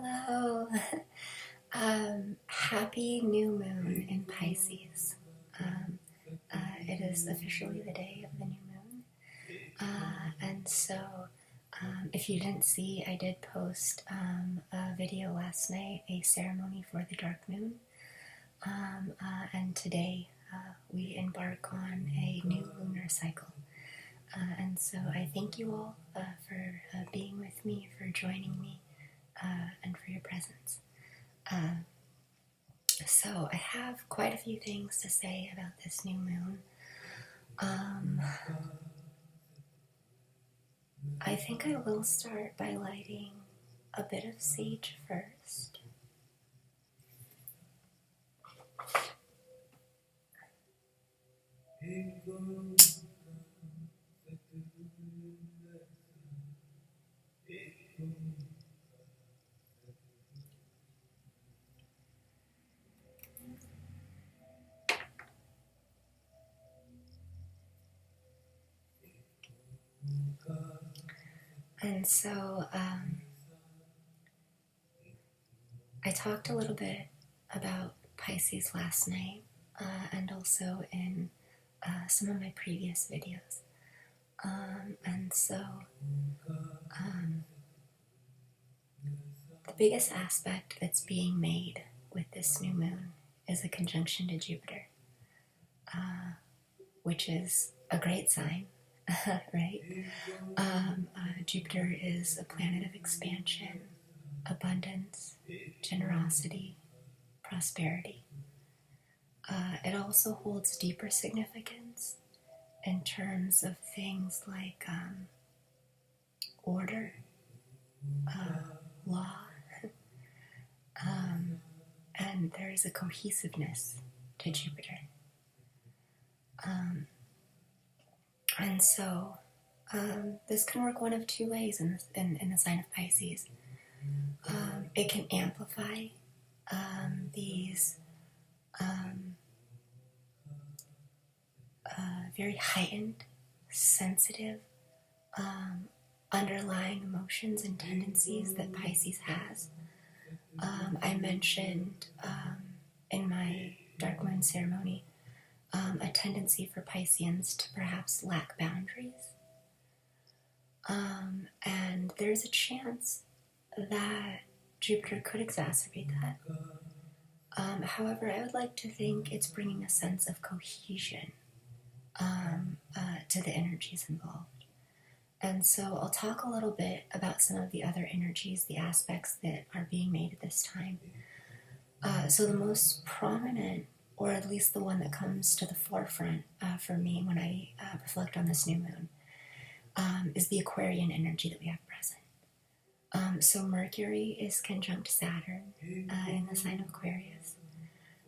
Hello. Happy new moon in Pisces. It is officially the day of the new moon. And so, if you didn't see, I did post a video last night, a ceremony for the dark moon. And today we embark on a new lunar cycle. And so I thank you all for being with me, for joining me, and for your presence. So I have quite a few things to say about this new moon. I think I will start by lighting a bit of sage first. And so I talked a little bit about Pisces last night and also in some of my previous videos. The biggest aspect that's being made with this new moon is a conjunction to Jupiter, which is a great sign, right? Jupiter is a planet of expansion, abundance, generosity, prosperity. It also holds deeper significance in terms of things like order, law, and there is a cohesiveness to Jupiter. And so this can work one of two ways in the sign of Pisces. It can amplify these very heightened, sensitive, underlying emotions and tendencies that Pisces has. I mentioned in my dark moon ceremony a tendency for Pisceans to perhaps lack boundaries. And there's a chance that Jupiter could exacerbate that. However, I would like to think it's bringing a sense of cohesion to the energies involved. And so I'll talk a little bit about some of the other energies, the aspects that are being made at this time. So the most prominent, or at least the one that comes to the forefront for me when I reflect on this new moon, is the Aquarian energy that we have present. So Mercury is conjunct Saturn in the sign of Aquarius.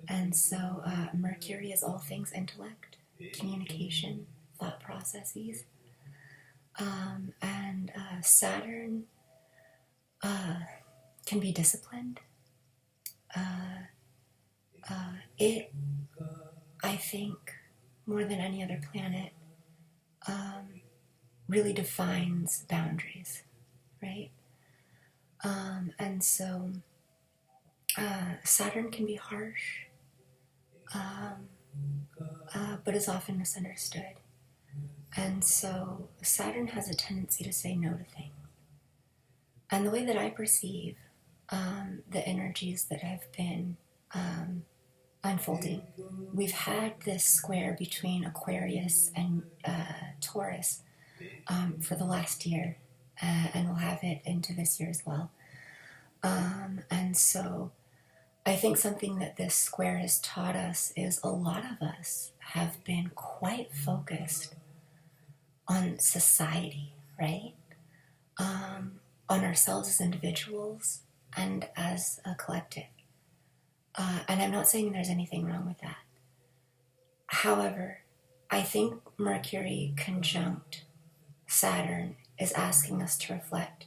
And so Mercury is all things intellect, communication, thought processes. And Saturn can be disciplined. It, I think, more than any other planet, really defines boundaries, right? And so Saturn can be harsh, but is often misunderstood. And so Saturn has a tendency to say no to things. And the way that I perceive the energies that have been unfolding, we've had this square between Aquarius and Taurus for the last year, and we'll have it into this year as well. And so I think something that this square has taught us is a lot of us have been quite focused on society, right? On ourselves as individuals and as a collective. And I'm not saying there's anything wrong with that. However, I think Mercury conjunct Saturn is asking us to reflect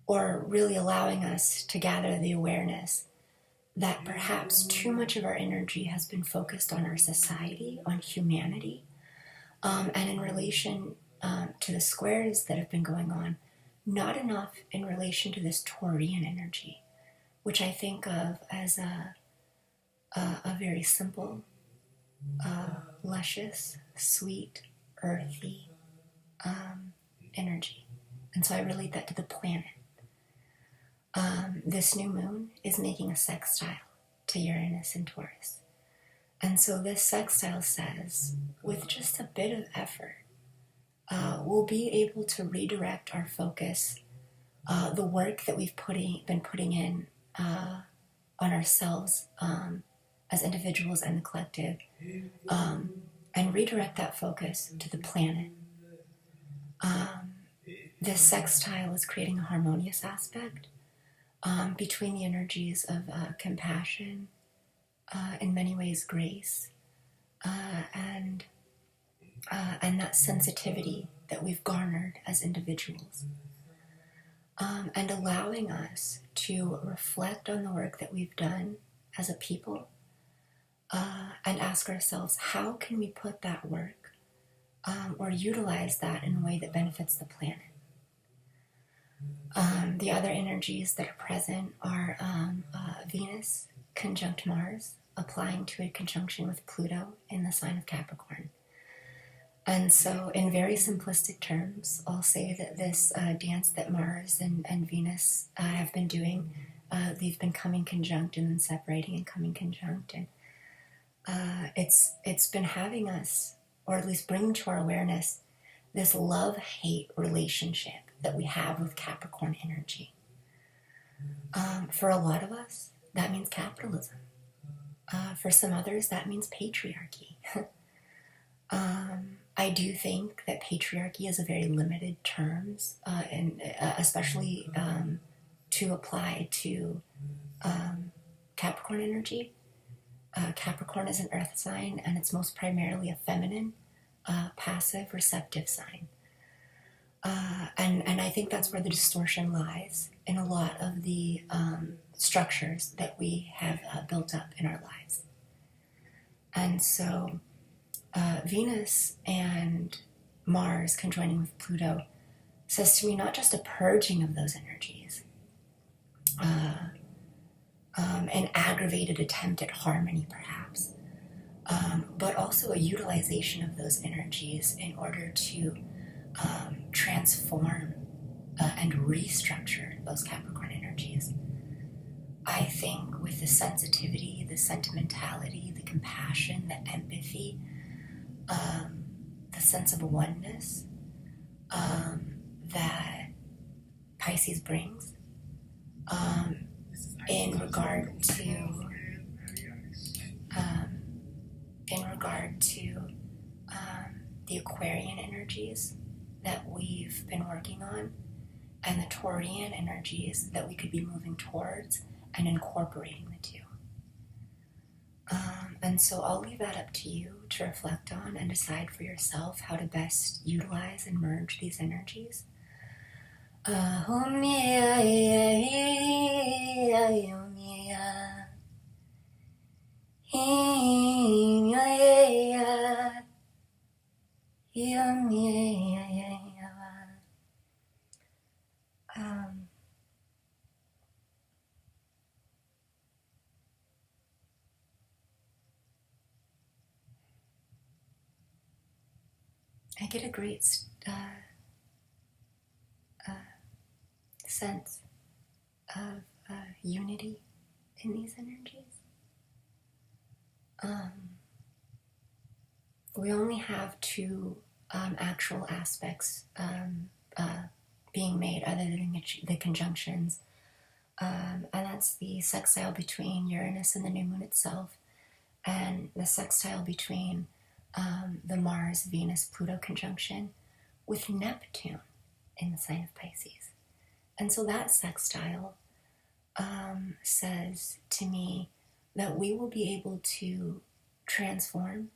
or really allowing us to gather the awareness that perhaps too much of our energy has been focused on our society, on humanity, and in relation to the squares that have been going on, not enough in relation to this Taurian energy, which I think of as a very simple, luscious, sweet, earthy energy. And so I relate that to the planet. This new moon is making a sextile to Uranus and Taurus. And so this sextile says, with just a bit of effort, we'll be able to redirect our focus, the work that we've been putting in on ourselves as individuals and the collective, and redirect that focus to the planet. This sextile is creating a harmonious aspect between the energies of compassion, in many ways grace, and that sensitivity that we've garnered as individuals, and allowing us to reflect on the work that we've done as a people, and ask ourselves, how can we put that work or utilize that in a way that benefits the planet? The other energies that are present are Venus conjunct Mars, applying to a conjunction with Pluto in the sign of Capricorn. And so in very simplistic terms, I'll say that this dance that Mars and Venus have been doing, they've been coming conjunct and then separating and coming conjunct. And it's been having us, or at least bringing to our awareness, this love-hate relationship that we have with Capricorn energy. For a lot of us, that means capitalism. For some others, that means patriarchy. I do think that patriarchy is a very limited terms, and especially to apply to Capricorn energy. Capricorn is an earth sign, and it's most primarily a feminine, passive, receptive sign. And I think that's where the distortion lies in a lot of the structures that we have built up in our lives. And so Venus and Mars conjoining with Pluto says to me not just a purging of those energies, an aggravated attempt at harmony perhaps, but also a utilization of those energies in order to transform and restructure those Capricorn energies. I think with the sensitivity, the sentimentality, the compassion, the empathy, the sense of oneness that Pisces brings in regard to the Aquarian energies that we've been working on, and the Taurian energies that we could be moving towards and incorporating the two. And so I'll leave that up to you to reflect on and decide for yourself how to best utilize and merge these energies. I get a great sense of unity in these energies. We only have two actual aspects being made other than the conjunctions, and that's the sextile between Uranus and the new moon itself, and the sextile between the Mars-Venus-Pluto conjunction with Neptune in the sign of Pisces. And so that sextile says to me that we will be able to transform,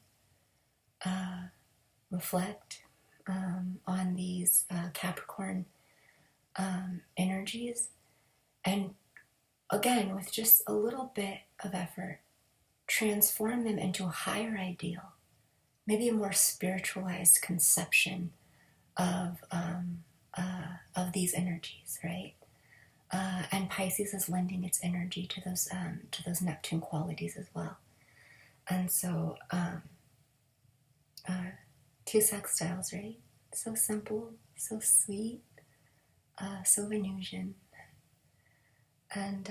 reflect on these Capricorn energies, and again, with just a little bit of effort, transform them into a higher ideal, maybe a more spiritualized conception of these energies, right? And Pisces is lending its energy to those Neptune qualities as well. And so, two sextiles, right? So simple, so sweet, so Venusian, and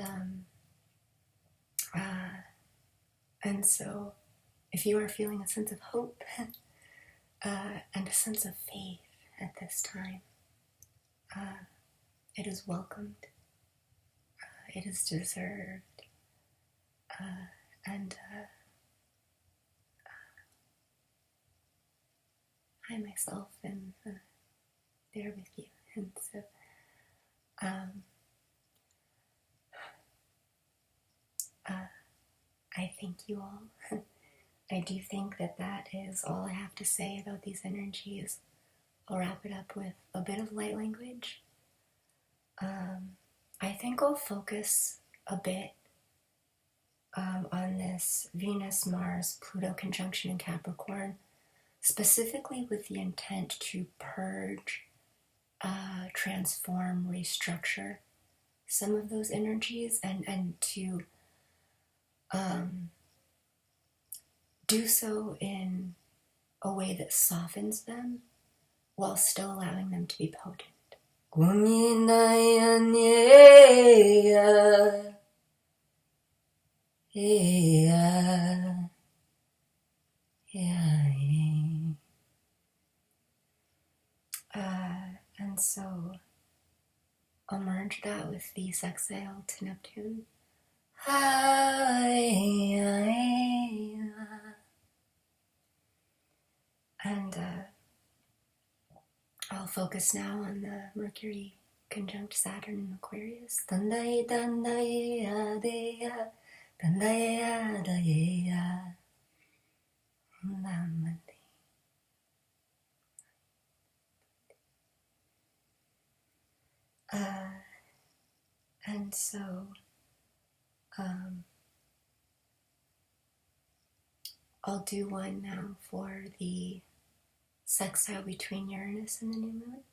so, if you are feeling a sense of hope and a sense of faith at this time, it is welcomed, it is deserved, and I myself am there with you. And so, I thank you all. I do think that is all I have to say about these energies. I'll wrap it up with a bit of light language. I think I'll focus a bit on this Venus, Mars, Pluto conjunction in Capricorn, specifically with the intent to purge, transform, restructure some of those energies, and to do so in a way that softens them while still allowing them to be potent. And so I'll merge that with the sextile to Neptune. And I'll focus now on the Mercury conjunct Saturn in Aquarius. And so I'll do one now for the sextile between Uranus and the new moon.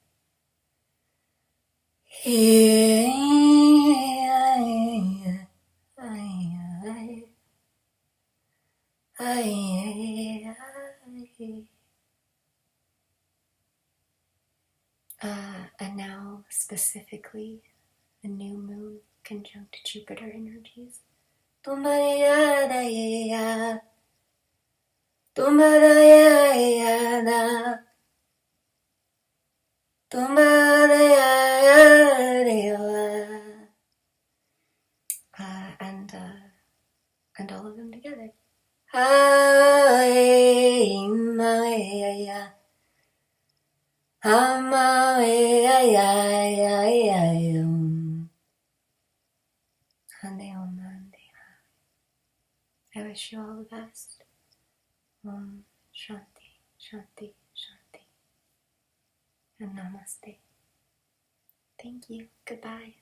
And now specifically the new moon conjunct Jupiter energies. And all of them together. I wish you all the best. Shanti, Shanti, Shanti, and Namaste. Thank you. Goodbye.